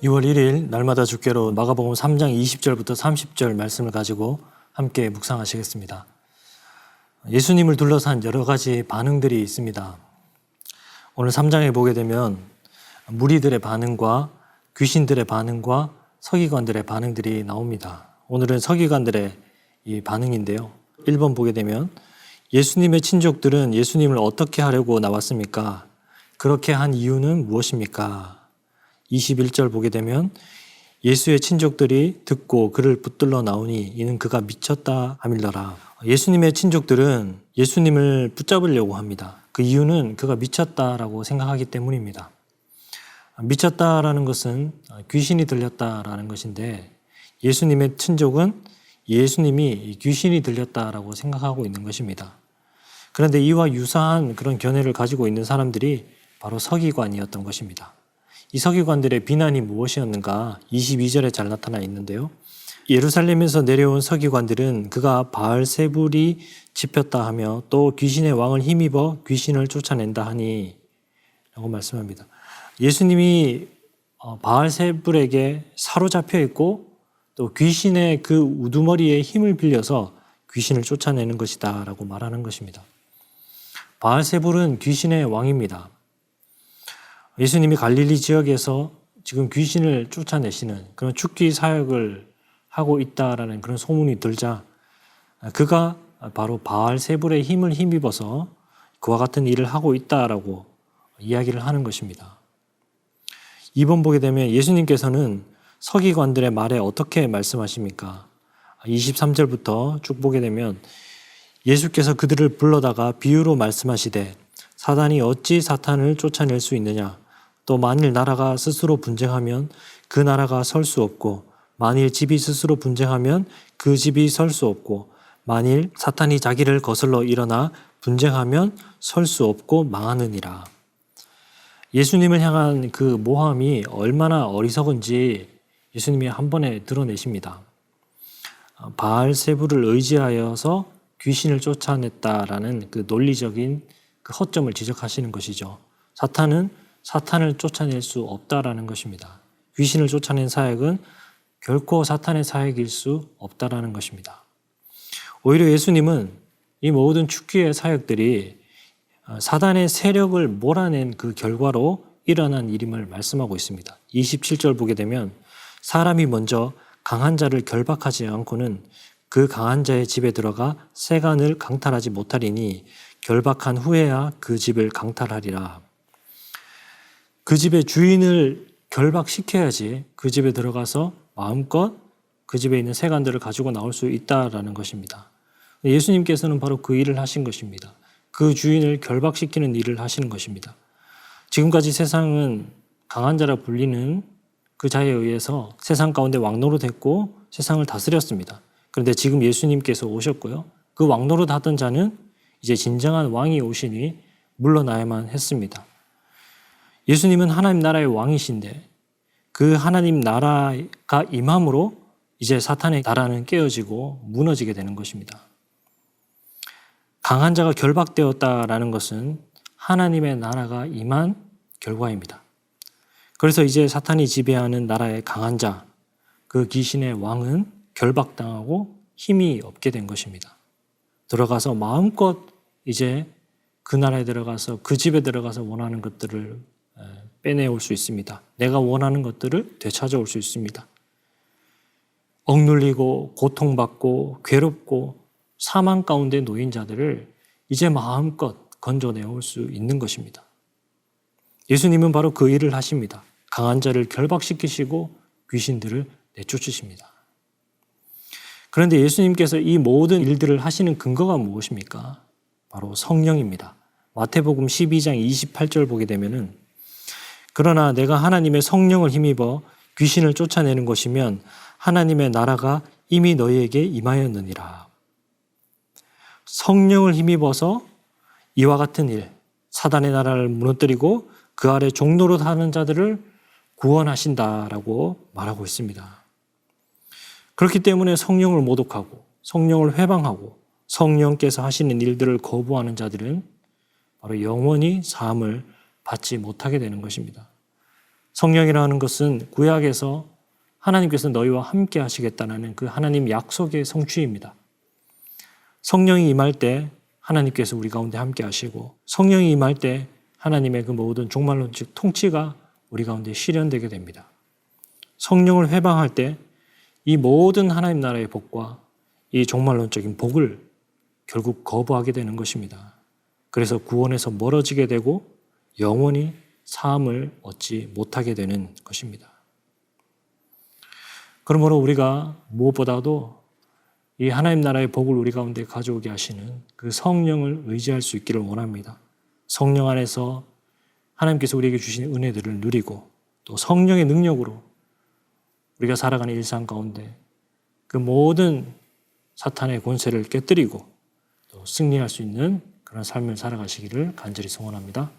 2월 1일 날마다 주께로 마가복음 3장 20절부터 30절 말씀을 가지고 함께 묵상하시겠습니다. 예수님을 둘러싼 여러 가지 반응들이 있습니다. 오늘 3장에 보게 되면 무리들의 반응과 귀신들의 반응과 서기관들의 반응들이 나옵니다. 오늘은 서기관들의 이 반응인데요. 1번 보게 되면 예수님의 친족들은 예수님을 어떻게 하려고 나왔습니까? 그렇게 한 이유는 무엇입니까? 21절 보게 되면 예수의 친족들이 듣고 그를 붙들러 나오니 이는 그가 미쳤다 함일더라. 예수님의 친족들은 예수님을 붙잡으려고 합니다. 그 이유는 그가 미쳤다라고 생각하기 때문입니다. 미쳤다라는 것은 귀신이 들렸다라는 것인데 예수님의 친족은 예수님이 귀신이 들렸다라고 생각하고 있는 것입니다. 그런데 이와 유사한 그런 견해를 가지고 있는 사람들이 바로 서기관이었던 것입니다. 이 서기관들의 비난이 무엇이었는가 22절에 잘 나타나 있는데요. 예루살렘에서 내려온 서기관들은 그가 바알세불이 집혔다 하며 또 귀신의 왕을 힘입어 귀신을 쫓아낸다 하니 라고 말씀합니다. 예수님이 바알세불에게 사로잡혀 있고 또 귀신의 그 우두머리에 힘을 빌려서 귀신을 쫓아내는 것이다 라고 말하는 것입니다. 바알세불은 귀신의 왕입니다. 예수님이 갈릴리 지역에서 지금 귀신을 쫓아내시는 그런 축기 사역을 하고 있다라는 그런 소문이 들자 그가 바로 바알세불의 힘을 힘입어서 그와 같은 일을 하고 있다라고 이야기를 하는 것입니다. 2번 보게 되면 예수님께서는 서기관들의 말에 어떻게 말씀하십니까? 23절부터 쭉 보게 되면 예수께서 그들을 불러다가 비유로 말씀하시되 사단이 어찌 사탄을 쫓아낼 수 있느냐? 또 만일 나라가 스스로 분쟁하면 그 나라가 설 수 없고 만일 집이 스스로 분쟁하면 그 집이 설 수 없고 만일 사탄이 자기를 거슬러 일어나 분쟁하면 설 수 없고 망하느니라. 예수님을 향한 그 모함이 얼마나 어리석은지 예수님이 한 번에 드러내십니다. 바알세불을 의지하여서 귀신을 쫓아냈다라는 그 논리적인 그 허점을 지적하시는 것이죠. 사탄은 사탄을 쫓아낼 수 없다라는 것입니다. 귀신을 쫓아낸 사역은 결코 사탄의 사역일 수 없다라는 것입니다. 오히려 예수님은 이 모든 축기의 사역들이 사단의 세력을 몰아낸 그 결과로 일어난 일임을 말씀하고 있습니다. 27절 보게 되면 사람이 먼저 강한 자를 결박하지 않고는 그 강한 자의 집에 들어가 세간을 강탈하지 못하리니 결박한 후에야 그 집을 강탈하리라. 그 집의 주인을 결박시켜야지 그 집에 들어가서 마음껏 그 집에 있는 세간들을 가지고 나올 수 있다라는 것입니다. 예수님께서는 바로 그 일을 하신 것입니다. 그 주인을 결박시키는 일을 하시는 것입니다. 지금까지 세상은 강한 자라 불리는 그 자에 의해서 세상 가운데 왕노릇했고 세상을 다스렸습니다. 그런데 지금 예수님께서 오셨고요. 그 왕노릇 하던 자는 이제 진정한 왕이 오시니 물러나야만 했습니다. 예수님은 하나님 나라의 왕이신데 그 하나님 나라가 임함으로 이제 사탄의 나라는 깨어지고 무너지게 되는 것입니다. 강한 자가 결박되었다라는 것은 하나님의 나라가 임한 결과입니다. 그래서 이제 사탄이 지배하는 나라의 강한 자, 그 귀신의 왕은 결박당하고 힘이 없게 된 것입니다. 들어가서 마음껏 이제 그 나라에 들어가서 그 집에 들어가서 원하는 것들을 빼내올 수 있습니다. 내가 원하는 것들을 되찾아올 수 있습니다. 억눌리고 고통받고 괴롭고 사망 가운데 놓인 자들을 이제 마음껏 건져내올 수 있는 것입니다. 예수님은 바로 그 일을 하십니다. 강한 자를 결박시키시고 귀신들을 내쫓으십니다. 그런데 예수님께서 이 모든 일들을 하시는 근거가 무엇입니까? 바로 성령입니다. 마태복음 12장 28절 보게 되면은 그러나 내가 하나님의 성령을 힘입어 귀신을 쫓아내는 것이면 하나님의 나라가 이미 너희에게 임하였느니라. 성령을 힘입어서 이와 같은 일, 사단의 나라를 무너뜨리고 그 아래 종노릇 하는 자들을 구원하신다라고 말하고 있습니다. 그렇기 때문에 성령을 모독하고 성령을 회방하고 성령께서 하시는 일들을 거부하는 자들은 바로 영원히 사함을 받지 못하게 되는 것입니다. 성령이라는 것은 구약에서 하나님께서 너희와 함께 하시겠다는 그 하나님 약속의 성취입니다. 성령이 임할 때 하나님께서 우리 가운데 함께 하시고 성령이 임할 때 하나님의 그 모든 종말론적 통치가 우리 가운데 실현되게 됩니다. 성령을 회방할 때 이 모든 하나님 나라의 복과 이 종말론적인 복을 결국 거부하게 되는 것입니다. 그래서 구원에서 멀어지게 되고 영원히 사함을 얻지 못하게 되는 것입니다. 그러므로 우리가 무엇보다도 이 하나님 나라의 복을 우리 가운데 가져오게 하시는 그 성령을 의지할 수 있기를 원합니다. 성령 안에서 하나님께서 우리에게 주신 은혜들을 누리고 또 성령의 능력으로 우리가 살아가는 일상 가운데 그 모든 사탄의 권세를 깨뜨리고 또 승리할 수 있는 그런 삶을 살아가시기를 간절히 소원합니다.